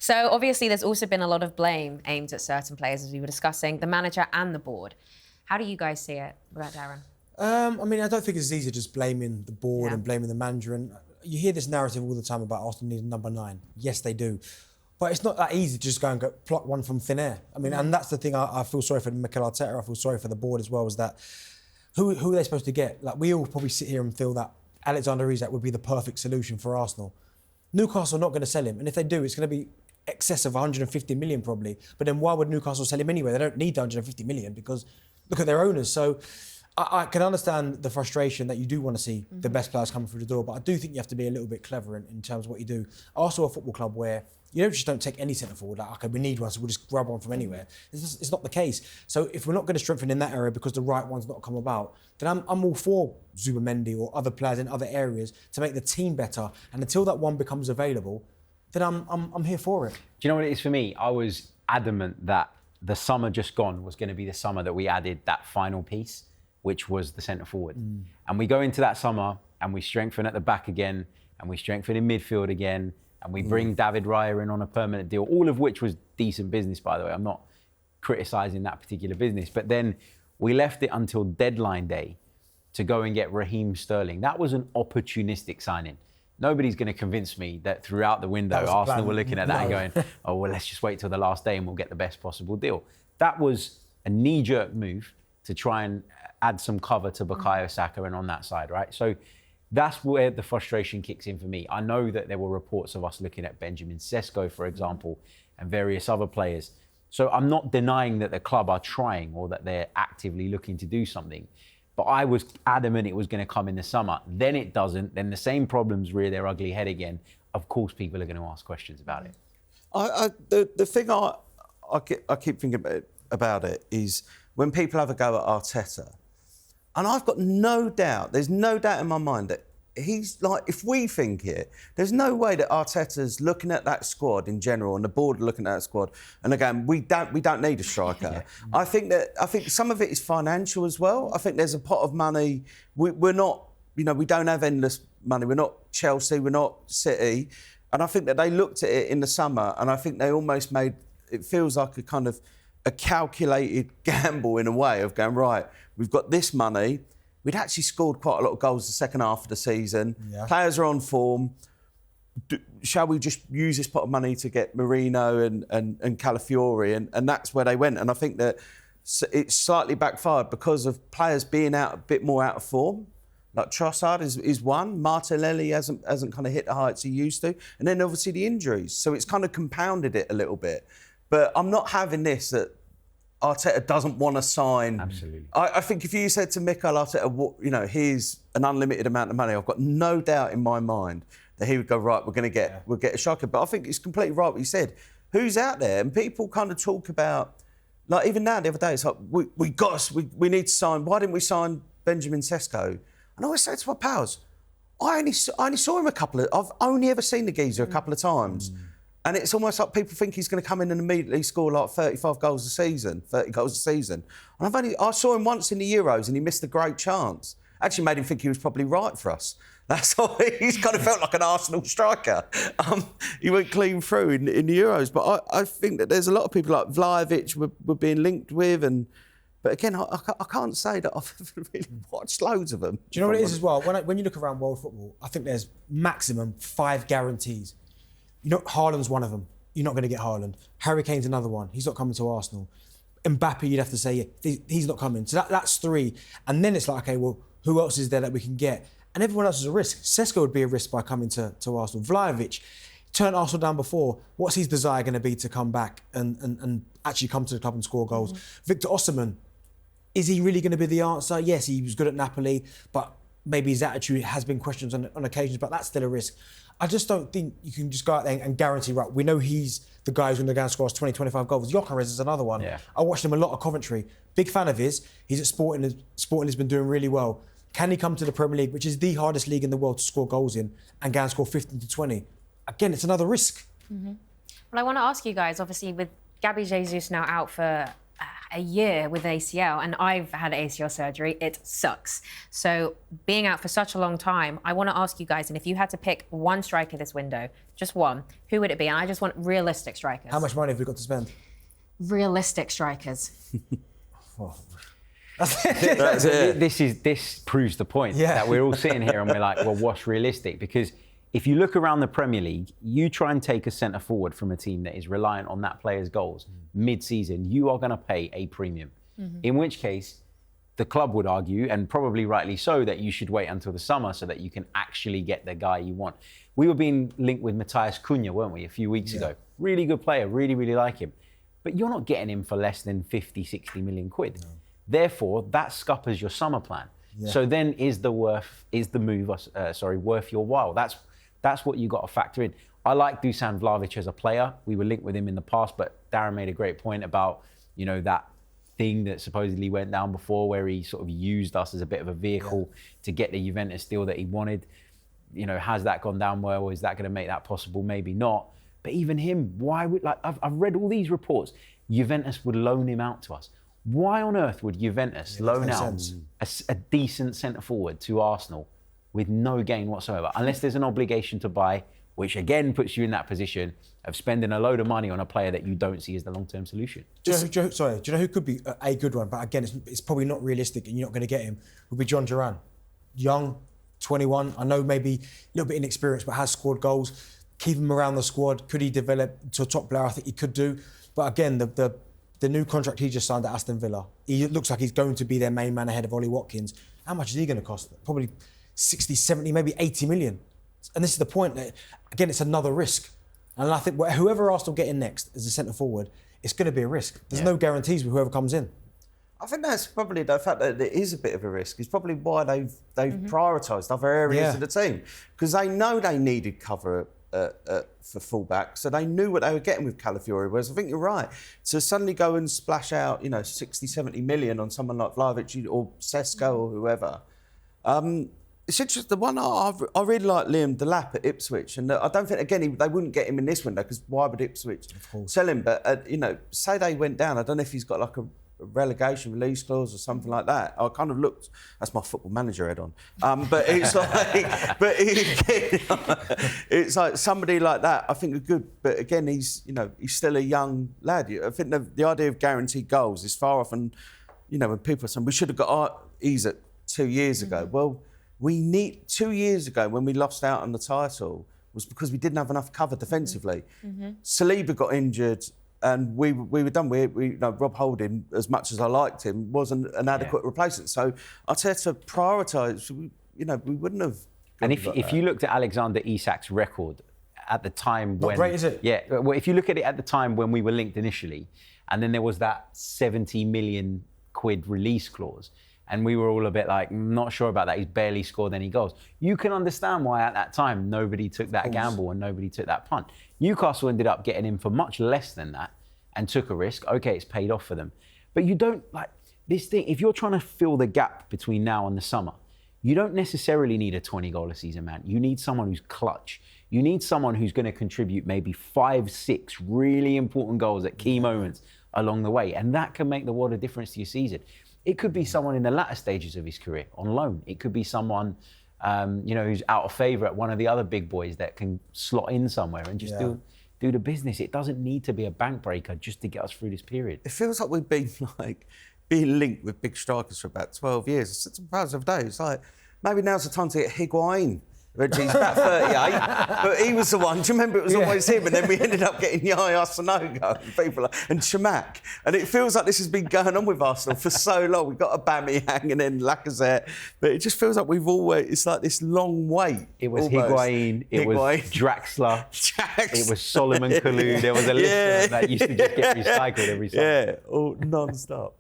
So obviously there's also been a lot of blame aimed at certain players, as we were discussing, the manager and the board. How do you guys see it? What about Darren? I mean, I don't think it's easy just blaming the board and blaming the manager. And you hear this narrative all the time about Arsenal needing number 9. Yes, they do. But it's not that easy to just go and plot one from thin air. I mean, and that's the thing I feel sorry for Mikel Arteta, I feel sorry for the board as well, is that who are they supposed to get? Like, we all probably sit here and feel that Alexander Isak would be the perfect solution for Arsenal. Newcastle are not going to sell him. And if they do, it's going to be excess of 150 million probably. But then why would Newcastle sell him anyway? They don't need the 150 million because look at their owners. So I can understand the frustration that you do want to see the best players coming through the door, but I do think you have to be a little bit clever in terms of what you do. Also a football club where you don't take any centre forward, like, okay, we need one, so we'll just grab one from anywhere. It's not the case. So if we're not going to strengthen in that area because the right one's not come about, then I'm all for Zubimendi or other players in other areas to make the team better. And until that one becomes available, then I'm here for it. Do you know what it is for me? I was adamant that the summer just gone was going to be the summer that we added that final piece, which was the centre forward. And we go into that summer and we strengthen at the back again, and we strengthen in midfield again, and we bring David Raya in on a permanent deal, all of which was decent business, by the way. I'm not criticising that particular business. But then we left it until deadline day to go and get Raheem Sterling. That was an opportunistic signing. Nobody's going to convince me that throughout the window, Arsenal were looking at that and going, oh, well, let's just wait till the last day and we'll get the best possible deal. That was a knee-jerk move to try and add some cover to Bukayo Saka and on that side, right? So that's where the frustration kicks in for me. I know that there were reports of us looking at Benjamin Sesko, for example, and various other players. So I'm not denying that the club are trying or that they're actively looking to do something. But I was adamant it was going to come in the summer. Then it doesn't. Then the same problems rear their ugly head again. Of course, people are going to ask questions about it. The thing I keep thinking about it is when people have a go at Arteta, and I've got no doubt, there's no doubt in my mind that he's like, if we think it, there's no way that Arteta's looking at that squad in general and the board are looking at that squad and again, we don't need a striker. I think some of it is financial as well. I think there's a pot of money. We're not, we don't have endless money. We're not Chelsea, we're not City. And I think that they looked at it in the summer and I think they almost made, it feels like a kind of a calculated gamble in a way of going, right, we've got this money. We'd actually scored quite a lot of goals the second half of the season. Yeah. Players are on form. Shall we just use this pot of money to get Marino and Calafiori? And that's where they went. And I think that it's slightly backfired because of players being a bit more out of form. Like Trossard is one. Martinelli hasn't kind of hit the heights he used to. And then obviously the injuries. So it's kind of compounded it a little bit. But I'm not having this that Arteta doesn't want to sign. Absolutely. I think if you said to Mikel Arteta, here's an unlimited amount of money, I've got no doubt in my mind that he would go, right, we'll get a striker. But I think it's completely right what you said. Who's out there? And people kind of talk about, like even now the other day, it's like, we need to sign, why didn't we sign Benjamin Sesko? And I always say to my pals, I only saw him I've only ever seen the geezer a couple of times. And it's almost like people think he's going to come in and immediately score like 30 goals a season. And I saw him once in the Euros and he missed a great chance. Actually made him think he was probably right for us. That's all. He's kind of felt like an Arsenal striker. He went clean through in the Euros. But I think that there's a lot of people like Vlahovic we're being linked with. But again, I can't say that I've really watched loads of them. Do you know what it is as well? When you look around world football, I think there's maximum 5 guarantees. Haaland's one of them. You're not going to get Haaland. Harry Kane's another one. He's not coming to Arsenal. Mbappe, you'd have to say, he's not coming. So that's 3. And then it's like, okay, well, who else is there that we can get? And everyone else is a risk. Sesko would be a risk by coming to Arsenal. Vlahovic turned Arsenal down before. What's his desire going to be to come back and actually come to the club and score goals? Victor Osimhen, is he really going to be the answer? Yes, he was good at Napoli, but maybe his attitude has been questioned on occasions, but that's still a risk. I just don't think you can just go out there and guarantee, right, we know he's the guy who's going to go and score us 20, 25 goals. Gyökeres is another one. Yeah. I watched him a lot at Coventry. Big fan of his. He's at Sporting. Sporting has been doing really well. Can he come to the Premier League, which is the hardest league in the world to score goals in, and go and score 15 to 20? Again, it's another risk. Well, I want to ask you guys, obviously, with Gabby Jesus now out for a year with ACL, and I've had ACL surgery. It sucks. So being out for such a long time, I want to ask you guys, and if you had to pick one striker this window, just one, who would it be? And I just want realistic strikers. How much money have we got to spend? Realistic strikers. That's it. This proves the point Yeah. that we're all sitting here and we're like, well, what's realistic? Because if you look around the Premier League, you try and take a centre forward from a team that is reliant on that player's goals mid-season, you are going to pay a premium. In which case, the club would argue, and probably rightly so, that you should wait until the summer so that you can actually get the guy you want. We were being linked with Matthias Cunha, weren't we, a few weeks ago? Really good player, really, really like him. But you're not getting him for less than 50, 60 million quid. No. Therefore, that scuppers your summer plan. Yeah. So then is the move worth your while? That's what you got to factor in. I like Dusan Vlahovic as a player. We were linked with him in the past, but Darren made a great point about, that thing that supposedly went down before where he sort of used us as a bit of a vehicle to get the Juventus deal that he wanted. Has that gone down well? Or is that going to make that possible? Maybe not. But even him, why would, I've read all these reports, Juventus would loan him out to us. Why on earth would Juventus loan out a decent centre forward to Arsenal with no gain whatsoever, unless there's an obligation to buy, which again puts you in that position of spending a load of money on a player that you don't see as the long-term solution? Do you know who could be a good one? But again, it's probably not realistic and you're not going to get him, would be John Duran. Young, 21, I know maybe a little bit inexperienced, but has scored goals. Keep him around the squad. Could he develop to a top player? I think he could do. But again, the new contract he just signed at Aston Villa, he looks like he's going to be their main man ahead of Ollie Watkins. How much is he going to cost? Probably 60, 70, maybe 80 million. And this is the point that, again, it's another risk. And I think whoever Arsenal get in next as a centre forward, it's going to be a risk. There's no guarantees with whoever comes in. I think that's probably the fact that it is a bit of a risk. It's probably why they've prioritised other areas of the team, because they know they needed cover for fullback, so they knew what they were getting with Calafiori. Whereas I think you're right, to suddenly go and splash out 60, 70 million on someone like Vlahovic or Sesko or whoever. It's interesting. The one I really like Liam Delap at Ipswich, and I don't think they wouldn't get him in this window because why would Ipswich sell him? But say they went down, I don't know if he's got like a relegation release clause or something like that. I kind of looked. That's my Football Manager head on. But it's like, it's like somebody like that. I think are good. But again, he's still a young lad. I think the idea of guaranteed goals is far off. And when people are saying we should have got Isaac 2 years ago. Well, we need 2 years ago when we lost out on the title was because we didn't have enough cover defensively. Saliba got injured. And we were done. Rob Holding, as much as I liked him, wasn't an adequate replacement. So I'd say to prioritise, we wouldn't have. And if you looked at Alexander Isak's record at the time when... Not great, is it? Yeah. Well, if you look at it at the time when we were linked initially, and then there was that 70 million quid release clause, and we were all a bit like, not sure about that, he's barely scored any goals. You can understand why at that time nobody took that gamble and nobody took that punt. Newcastle ended up getting him for much less than that and took a risk. Okay, it's paid off for them. But you don't, this thing, if you're trying to fill the gap between now and the summer, you don't necessarily need a 20-goal a season man. You need someone who's clutch. You need someone who's going to contribute maybe 5, 6 really important goals at key moments along the way. And that can make the world of difference to your season. It could be someone in the latter stages of his career on loan. It could be someone, who's out of favour at one of the other big boys that can slot in somewhere and just do the business. It doesn't need to be a bank breaker just to get us through this period. It feels like we've been being linked with big strikers for about 12 years. It's a thousand of days. It's like maybe now's the time to get Higuain. He's about 38, but he was the one. Do you remember it was always him? And then we ended up getting Yaya Sanogo and Chamak. And it feels like this has been going on with Arsenal for so long. We've got Aubameyang and then Lacazette, but it just feels like it's like this long wait. It was Higuain, it was Draxler, it was Solomon Kalou. There was a list that used to just get recycled every summer. Yeah, all non-stop.